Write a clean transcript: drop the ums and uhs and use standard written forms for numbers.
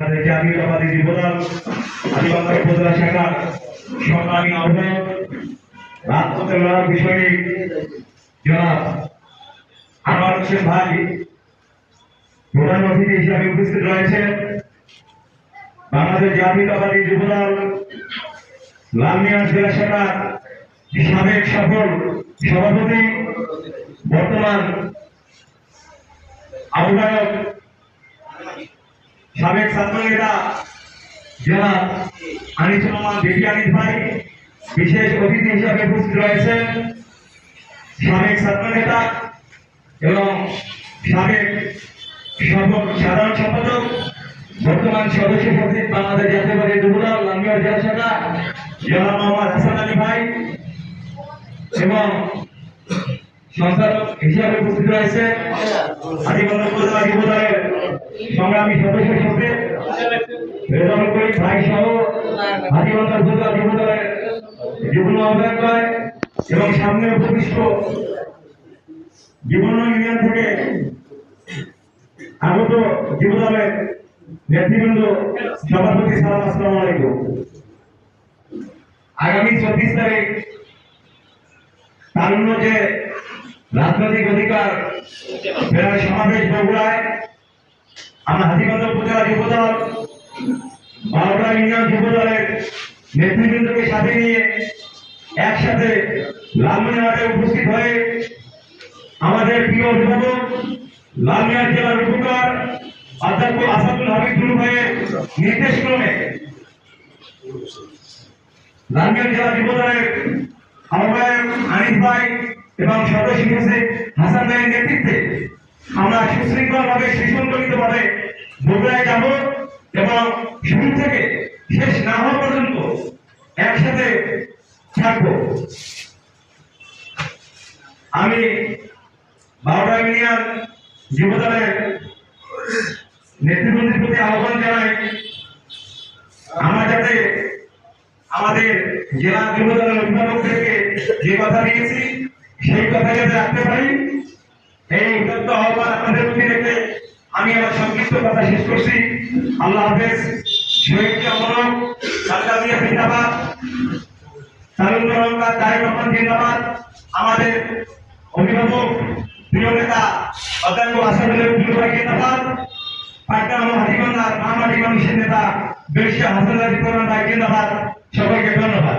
জাতীয়তাবাদী যুবদল হাতীবান্ধা উপজেলা শাখার সংগ্রামী আহ্বায়ক রাজপথের বিষয়ে জনাব আনোয়ার হোসেন ভাই প্রধান অতিথি হিসাবে উপস্থিত রয়েছেন। বাংলাদেশ জাতীয়তাবাদী যুবদল লালমিয়া জেলা শাখার সাবেক সফল সভাপতি বর্তমান আহ্বায়ক সাবেক ছাত্রনেতা জনাব আনিসুর রহমান বেবি আনিস ভাই বিশেষ অতিথি হিসাবে উপস্থিত রয়েছেন। সাবেক ছাত্রনেতা এবং সাবেক সাধারণ সম্পাদক বর্তমান সদস্য সচিব বাংলাদেশ জাতীয়তাবাদী যুবদল লালমিয়া জেলা শাখা জনাব মোহাম্মদ হাসান আলী ভাই এবং সংস্থাপক হিসাবে উপস্থিত রয়েছে হাতীবান্ধা উপজেলা যুবদলের সংগ্রামী সদস্য সচিব রেজাউল করিম ভাই সহ হাতীবান্ধা উপজেলা যুবদলের যুগ্ম আহ্বায়ক ভাই এবং সামনে উপবিষ্ট বিভিন্ন ইউনিয়ন থেকে আগত যুবদলের নেতৃবৃন্দ সভাপতি সালাম আসসালামু আলাইকুম। আগামী 24 তারিখ তারুণ্য যে রাজনৈতিক অধিকার ফেরার সমাবেশ বগুড়ায় আমরা হাতীবান্ধা উপজেলা যুবদল বারোটা ইউনিয়ন যুবদলের নেতৃবৃন্দকে সাথে নিয়ে একসাথে লালমনিরহাটে উপস্থিত হয়ে আমাদের প্রিয় অভিভাবক লালমিয়া জেলার উপকার অধ্যক্ষ আসাদুল হাবিব দুলু ভাইয়ের নির্দেশক্রমে লালমিয়া জেলা যুবদলের আহ্বায়ক আনিস ভাই এবং সদস্য সচিব হাসান ভাইয়ের নেতৃত্বে আমরা সুশৃঙ্খলভাবে সুসংগঠিতভাবে বগুড়ায় যাব এবং শুরু থেকে শেষ না হওয়া পর্যন্ত একসাথে থাকব। আমি বারোটা ইউনিয়ন যুবদলের নেতৃবৃন্দের প্রতি আহ্বান জানাই আমরা যাতে আমাদের জেলা যুবদলের অভিভাবকদেরকে যে কথা দিয়েছি সেই কথা যাতে রাখতে পারি এই উদ্যত আহ্বান আপনাদের প্রতি রেখে আমি আমার সংক্ষিপ্ত কথা শেষ করছি। আল্লাহ হাফেজ। শহীদকে অমরক সালকামিয়া জিন্দাবাদ, তারুণ্য রঙ্গা তারেক রহমান জিন্দাবাদ। আমাদের অভিভাবক প্রিয় নেতা অধ্যক্ষ আসাদুল হাবিব জিন্দাবাদ। পাটনা ও হাতীবান্ধার মামাটি মানুষের নেতা বেশিয়া হাসান আলী প্রধান ভাই জিন্দাবাদ। সবাইকে ধন্যবাদ।